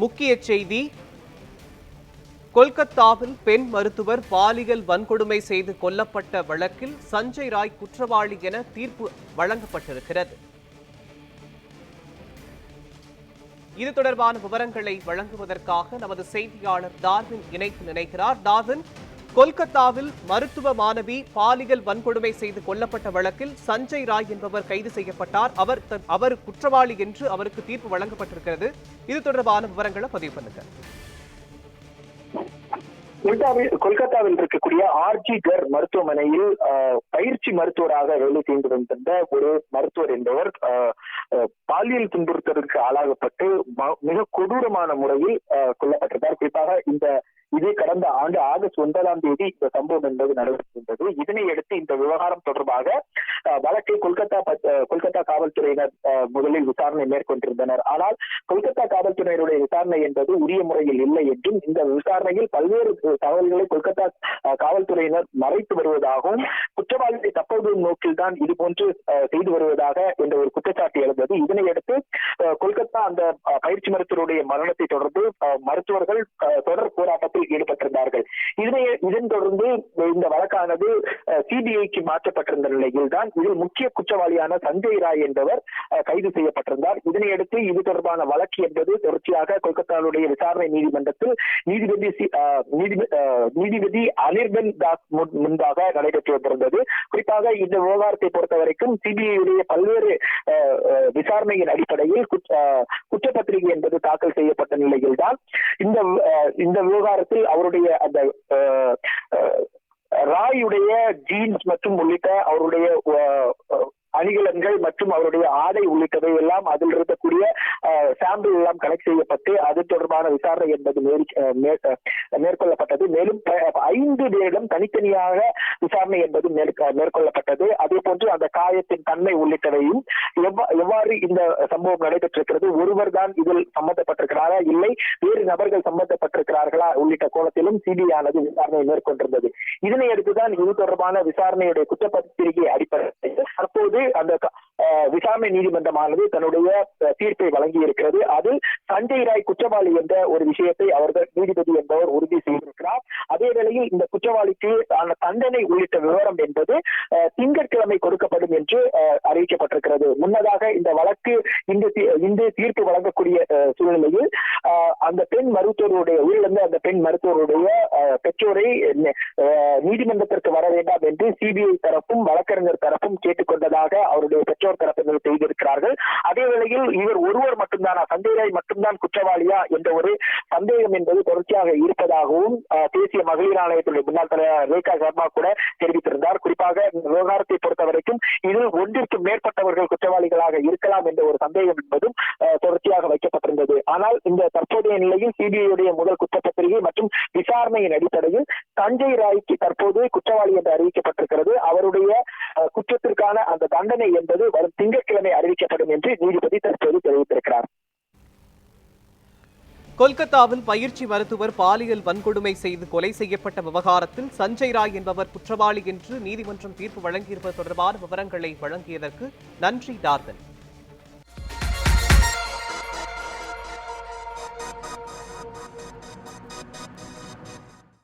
முக்கிய செய்தி, கொல்கத்தாவில் பெண் மருத்துவர் பாலியல் வன்கொடுமை செய்து கொல்லப்பட்ட வழக்கில் சஞ்சய் ராய் குற்றவாளி என தீர்ப்பு வழங்கப்பட்டிருக்கிறது. இது தொடர்பான விவரங்களை வழங்குவதற்காக நமது செய்தியாளர் டார்வின் இணைத்து நினைக்கிறார். டார்வின், கொல்கத்தாவில் மருத்துவ மாணவி பாலியல் வன்கொடுமை செய்து கொல்லப்பட்ட வழக்கில் சஞ்சய் ராய் என்பவர் கைது செய்யப்பட்டார். அவர் குற்றவாளி என்று அவருக்கு தீர்ப்பு வழங்கப்பட்டிருக்கிறது. இது தொடர்பான விவரங்களை பதிவு பண்ணுங்க. கொல்கத்தாவில் இருக்கக்கூடிய ஆர்ஜி கர் மருத்துவமனையில் பயிற்சி மருத்துவராக வேலை செய்து வந்திருந்த ஒரு மருத்துவர் என்பவர் பாலியல் துன்புறுத்தலுக்கு ஆளாகப்பட்டு மிக கொடூரமான முறையில் கொல்லப்பட்டிருந்தார். குறிப்பாக இது கடந்த ஆண்டு ஆகஸ்ட் 9ஆம் தேதி இந்த சம்பவம் என்பது நடைபெற்றிருந்தது. இதனையடுத்து இந்த விவகாரம் தொடர்பாக வழக்கை கொல்கத்தா காவல்துறையினர் முதலில் விசாரணை மேற்கொண்டிருந்தனர். ஆனால் கொல்கத்தா காவல்துறையினுடைய விசாரணை என்பது உரிய முறையில் இல்லை என்றும், இந்த விசாரணையில் பல்வேறு தகவல்களை கொல்கத்தா காவல்துறையினர் மறைத்து வருவதாகவும், குற்றவாளிகளை தப்பவிடும் நோக்கில் தான் இதுபோன்று செய்து வருவதாக என்ற ஒரு குற்றச்சாட்டு எழுந்தது. இதனையடுத்து கொல்கத்தா அந்த பயிற்சி மருத்துவருடைய மரணத்தை தொடர்ந்து மருத்துவர்கள் தொடர் போராட்டத்தில் ஈடுபட்டிருந்தார்கள். இதன் தொடர்ந்து இந்த வழக்கானது சிபிஐக்கு மாற்றப்பட்டிருந்த நிலையில் தான் இதில் முக்கிய குற்றவாளியான சஞ்சய் ராய் என்பவர் கைது செய்யப்பட்டிருந்தார். இதனையடுத்து இது தொடர்பான வழக்கு என்பது தொடர்ச்சியாக கொல்கத்தாவுடைய விசாரணை நீதிமன்றத்தில் நீதிபதி அனிர்பன் தாஸ் முன்பாக நடைபெற்று வந்திருந்தது. குறிப்பாக இந்த விவகாரத்தை பொறுத்த வரைக்கும் சிபிஐ பல்வேறு விசாரணையின் அடிப்படையில் குற்றப்பத்திரிகை என்பது தாக்கல் செய்யப்பட்ட நிலையில் தான் இந்த விவகாரத்தில் அவருடைய அந்த ராயுடைய ஜீன்ஸ் மற்றும் உள்ளிட்ட அவருடைய அணிகலன்கள் மற்றும் அவருடைய ஆடை உள்ளிட்டவை எல்லாம் அதில் இருக்கக்கூடிய சாம்பிள் எல்லாம் கலெக்ட் செய்யப்பட்டு அது தொடர்பான விசாரணை என்பது மேற்கொள்ளப்பட்டது. மேலும் 5 பேரிடம் தனித்தனியாக விசாரணை என்பது மேற்கொள்ளப்பட்டது. அதே போன்று அந்த காயத்தின் தன்மை உள்ளிட்டவையும் எவ்வாறு இந்த சம்பவம் நடைபெற்றிருக்கிறது, ஒருவர் தான் இதில் சம்பந்தப்பட்டிருக்கிறாரா, இல்லை வேறு நபர்கள் சம்பந்தப்பட்டிருக்கிறார்களா உள்ளிட்ட கோணத்திலும் சிபிஐ ஆனது விசாரணை மேற்கொண்டிருந்தது. இதனை அடுத்துதான் இது தொடர்பான விசாரணையுடைய குற்றப்பத்திரிகை அடிப்படையில் தற்போது அந்த விசாரணை நீதிமன்றமானது தன்னுடைய தீர்ப்பை வழங்கி இருக்கிறது. அதில் சஞ்சய் ராய் குற்றவாளி என்ற ஒரு விஷயத்தை அவர்கள் நீதிபதி என்பவர் உறுதி செய்திருக்கிறார். அதே வேளையில் இந்த குற்றவாளிக்கு தண்டனை உள்ளிட்ட விவரம் என்பது திங்கட்கிழமை கொடுக்கப்படும் என்று அறிவிக்கப்பட்டிருக்கிறது. முன்னதாக இந்த வழக்கு இந்த தீர்ப்பு வழங்கக்கூடிய சூழ்நிலையில் அந்த பெண் மருத்துவருடைய உயிரிழந்த அந்த பெண் மருத்துவருடைய பெற்றோரை நீதிமன்றத்திற்கு வர வேண்டாம் என்று சிபிஐ தரப்பும் வழக்கறிஞர் தரப்பும் கேட்டுக்கொண்டதாக அவருடைய பெற்றோர் தரப்பினர் செய்திருக்கிறார்கள். அதே வேளையில் இவர் ஒருவர் மட்டும்தானா, சஞ்சய் ராய் மட்டும்தான் குற்றவாளியா என்ற ஒரு சந்தேகம் என்பது தொடர்ச்சியாக இருப்பதாகவும் தேசிய மகளிர் ஆணையத்துடைய முன்னாள் தலைவர் ரேகா சர்மா கூட தெரிவித்திருந்தார். குறிப்பாக இந்த விவகாரத்தை பொறுத்த வரைக்கும் இதில் ஒன்றிற்கு மேற்பட்டவர்கள் குற்றவாளிகளாக இருக்கலாம் என்ற ஒரு சந்தேகம் என்பதும் தொடர்ச்சியாக வைக்கப்பட்டிருந்தது. ஆனால் இந்த தற்போதைய நிலையில் சிபிஐ முதல் குற்றப்பத்திரிகை மற்றும் விசாரணையின் அடிப்படையில் சஞ்சய் ராய்க்கு தற்போது குற்றவாளி என்று அறிவிக்கப்பட்டிருக்கிறது. அவருடைய குற்றத்திற்கான அந்த தண்டனை என்பது வரும் திங்கட்கிழமை அறிவிக்கப்படும் என்று நீதிபதி தற்போது தெரிவித்திருக்கிறார். கொல்கத்தாவில் பயிற்சி மருத்துவர் பாலியல் வன்கொடுமை செய்து கொலை செய்யப்பட்ட விவகாரத்தில் சஞ்சய் ராய் என்பவர் குற்றவாளி என்று நீதிமன்றம் தீர்ப்பு வழங்கியிருப்பது தொடர்பான விவரங்களை வழங்கியதற்கு நன்றி டார்வின்.